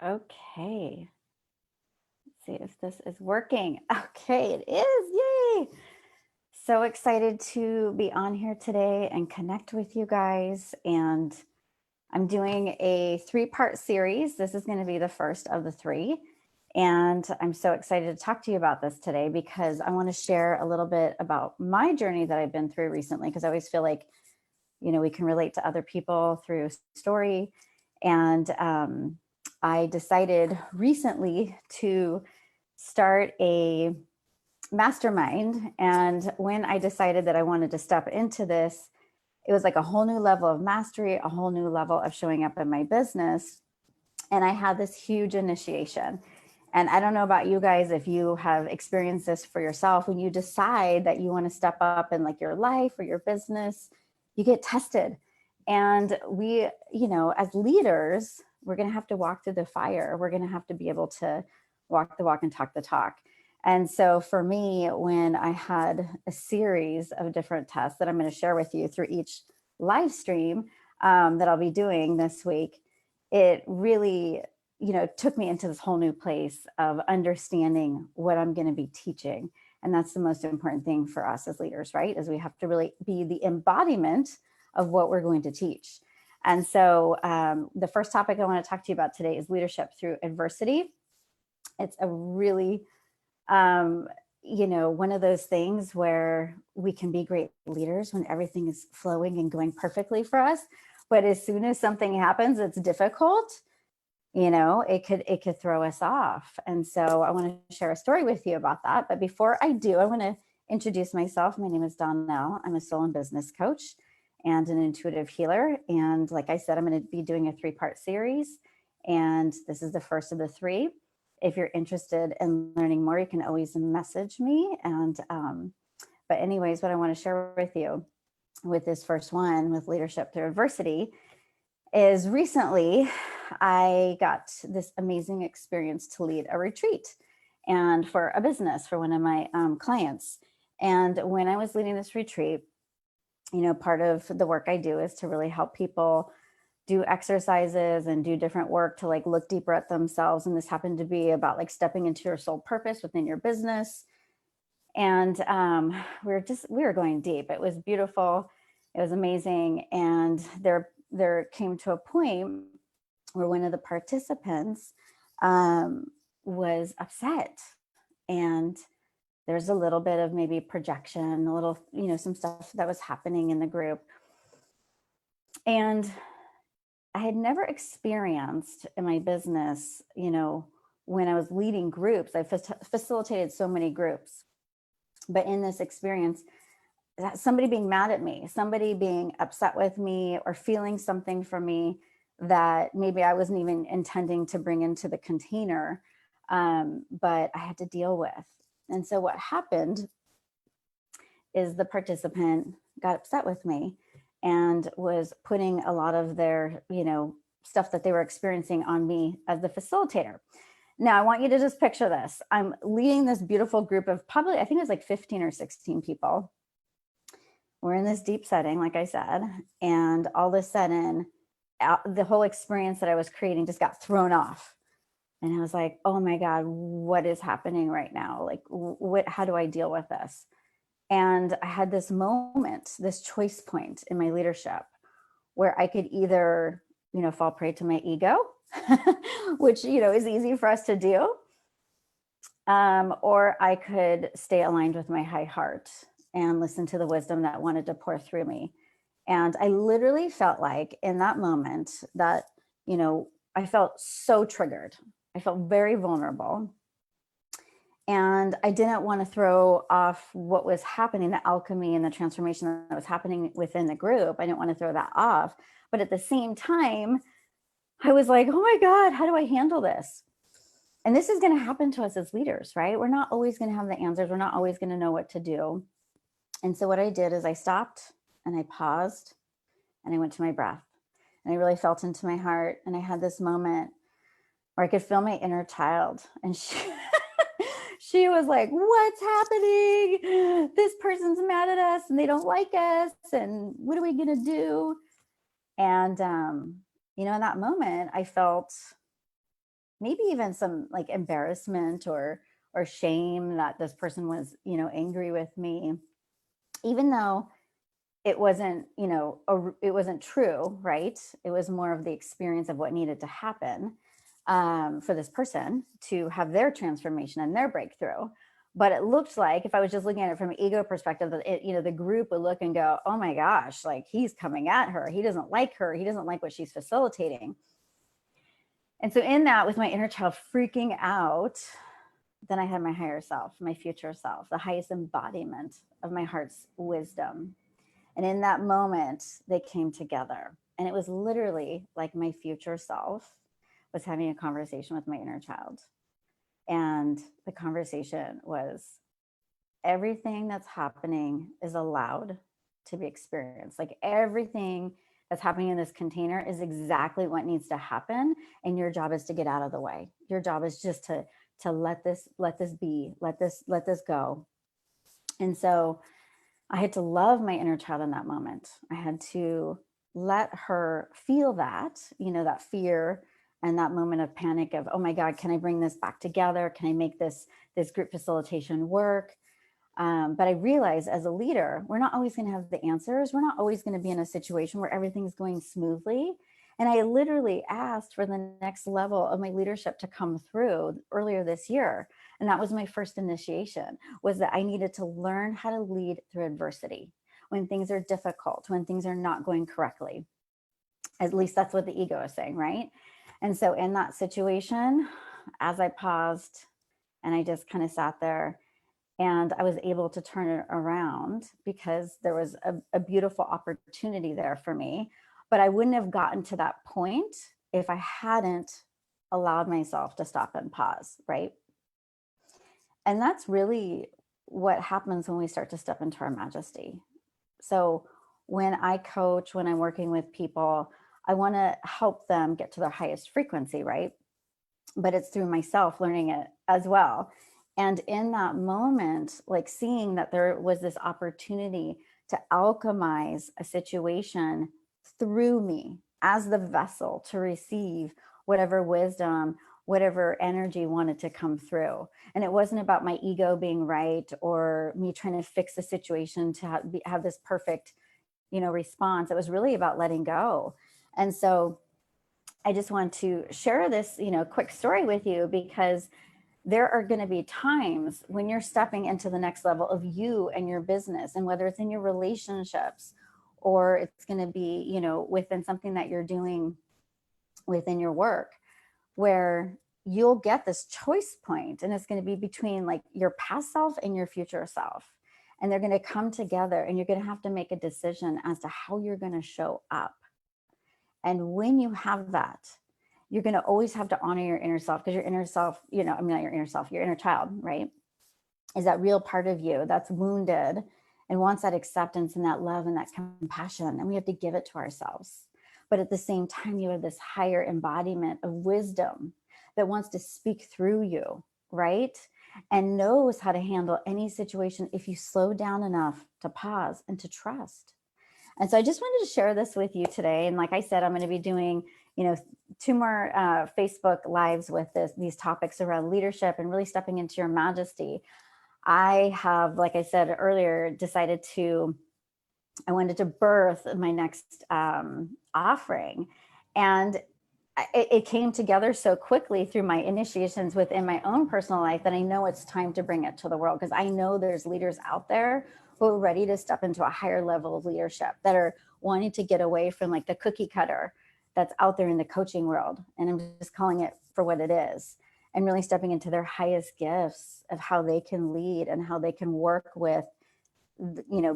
Okay. Let's see if this is working. Okay, it is. Yay. So excited to be on here today and connect with you guys. And I'm doing a 3-part series. This is going to be the first of the 3. And I'm so excited to talk to you about this today because I want to share a little bit about my journey that I've been through recently, because I always feel like, we can relate to other people through story. And I decided recently to start a mastermind. And when I decided that I wanted to step into this, it was like a whole new level of mastery, a whole new level of showing up in my business. And I had this huge initiation. And I don't know about you guys, if you have experienced this for yourself, when you decide that you want to step up in like your life or your business, you get tested. And we, as leaders, we're going to have to walk through the fire. We're going to have to be able to walk the walk and talk the talk. And so for me, when I had a series of different tests that I'm going to share with you through each live stream that I'll be doing this week, it really, took me into this whole new place of understanding what I'm going to be teaching. And that's the most important thing for us as leaders, right? Is we have to really be the embodiment of what we're going to teach. And so the first topic I want to talk to you about today is leadership through adversity. It's a really, one of those things where we can be great leaders when everything is flowing and going perfectly for us. But as soon as something happens that's difficult, it could throw us off. And so I want to share a story with you about that. But before I do, I want to introduce myself. My name is Donnell. I'm a soul and business coach and an intuitive healer. And like I said, I'm going to be doing a 3-part series. And this is the first of the 3. If you're interested in learning more, you can always message me. And but anyways, what I want to share with you with this first one, with leadership through adversity, is recently I got this amazing experience to lead a retreat and for a business for one of my clients. And when I was leading this retreat, part of the work I do is to really help people do exercises and do different work to like look deeper at themselves. And this happened to be about like stepping into your soul purpose within your business. And we were going deep. It was beautiful. It was amazing. And there came to a point where one of the participants was upset, and there's a little bit of maybe projection, a little, some stuff that was happening in the group. And I had never experienced in my business, when I was leading groups, I facilitated so many groups, but in this experience, that somebody being mad at me, somebody being upset with me or feeling something from me that maybe I wasn't even intending to bring into the container, but I had to deal with. And so what happened is the participant got upset with me and was putting a lot of their, stuff that they were experiencing on me as the facilitator. Now, I want you to just picture this. I'm leading this beautiful group of probably, I think it was like 15 or 16 people. We're in this deep setting, like I said, and all of a sudden, the whole experience that I was creating just got thrown off. And I was like, oh my God, what is happening right now? Like, how do I deal with this? And I had this moment, this choice point in my leadership where I could either, fall prey to my ego, which, is easy for us to do. Or I could stay aligned with my high heart and listen to the wisdom that wanted to pour through me. And I literally felt like in that moment that, I felt so triggered. I felt very vulnerable. And I didn't want to throw off what was happening, the alchemy and the transformation that was happening within the group. I didn't want to throw that off. But at the same time, I was like, oh my God, how do I handle this? And this is going to happen to us as leaders, right? We're not always going to have the answers. We're not always going to know what to do. And so what I did is I stopped and I paused and I went to my breath and I really felt into my heart. And I had this moment where I could feel my inner child. And she was like, what's happening? This person's mad at us and they don't like us. And what are we going to do? And, in that moment, I felt maybe even some like embarrassment or shame that this person was, angry with me, even though it wasn't, it wasn't true, right? It was more of the experience of what needed to happen for this person to have their transformation and their breakthrough. But it looked like, if I was just looking at it from an ego perspective, that the group would look and go, "Oh my gosh, like he's coming at her. He doesn't like her. He doesn't like what she's facilitating." And so in that, with my inner child freaking out, then I had my higher self, my future self, the highest embodiment of my heart's wisdom. And in that moment, they came together. And it was literally like my future self was having a conversation with my inner child. And the conversation was, everything that's happening is allowed to be experienced. Like everything that's happening in this container is exactly what needs to happen. And your job is to get out of the way. Your job is just to let this be, let this go. And so I had to love my inner child in that moment. I had to let her feel that, that fear and that moment of panic of, oh my God, can I bring this back together? Can I make this group facilitation work? But I realized, as a leader, we're not always going to have the answers. We're not always going to be in a situation where everything's going smoothly. And I literally asked for the next level of my leadership to come through earlier this year. And that was my first initiation, was that I needed to learn how to lead through adversity when things are difficult, when things are not going correctly. At least that's what the ego is saying, right? And so in that situation, as I paused and I just kind of sat there, and I was able to turn it around because there was a beautiful opportunity there for me. But I wouldn't have gotten to that point if I hadn't allowed myself to stop and pause, right? And that's really what happens when we start to step into our majesty. So when I coach, when I'm working with people, I want to help them get to their highest frequency, right? But it's through myself learning it as well. And in that moment, like seeing that there was this opportunity to alchemize a situation through me as the vessel to receive whatever wisdom, whatever energy wanted to come through. And it wasn't about my ego being right or me trying to fix the situation to have this perfect, response. It was really about letting go. And so I just want to share this, quick story with you, because there are going to be times when you're stepping into the next level of you and your business, and whether it's in your relationships or it's going to be, within something that you're doing within your work, where you'll get this choice point, and it's going to be between like your past self and your future self. And they're going to come together, and you're going to have to make a decision as to how you're going to show up. And when you have that, you're going to always have to honor your inner self, because your inner self, not your inner self, your inner child, right, is that real part of you that's wounded and wants that acceptance and that love and that compassion. And we have to give it to ourselves. But at the same time, you have this higher embodiment of wisdom that wants to speak through you, right? And knows how to handle any situation if you slow down enough to pause and to trust. And so I just wanted to share this with you today. And like I said, I'm going to be doing, 2 more Facebook lives with these topics around leadership and really stepping into your majesty. I have, like I said earlier, decided I wanted to birth my next offering. And it came together so quickly through my initiations within my own personal life that I know it's time to bring it to the world, because I know there's leaders out there who are ready to step into a higher level of leadership, that are wanting to get away from like the cookie cutter that's out there in the coaching world. And I'm just calling it for what it is, and really stepping into their highest gifts of how they can lead and how they can work with,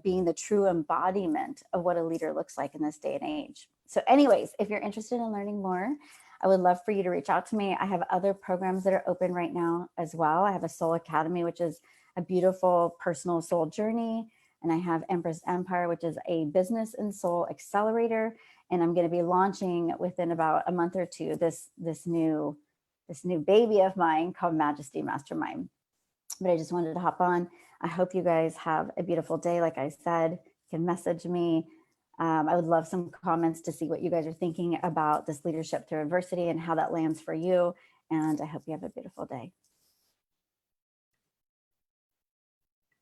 being the true embodiment of what a leader looks like in this day and age. So anyways, if you're interested in learning more, I would love for you to reach out to me. I have other programs that are open right now as well. I have a Soul Academy, which is a beautiful personal soul journey. And I have Empress Empire, which is a business and soul accelerator. And I'm going to be launching within about a month or two this new baby of mine called Majesty Mastermind. But I just wanted to hop on. I hope you guys have a beautiful day. Like I said, you can message me. I would love some comments to see what you guys are thinking about this leadership through adversity and how that lands for you. and I hope you have a beautiful day.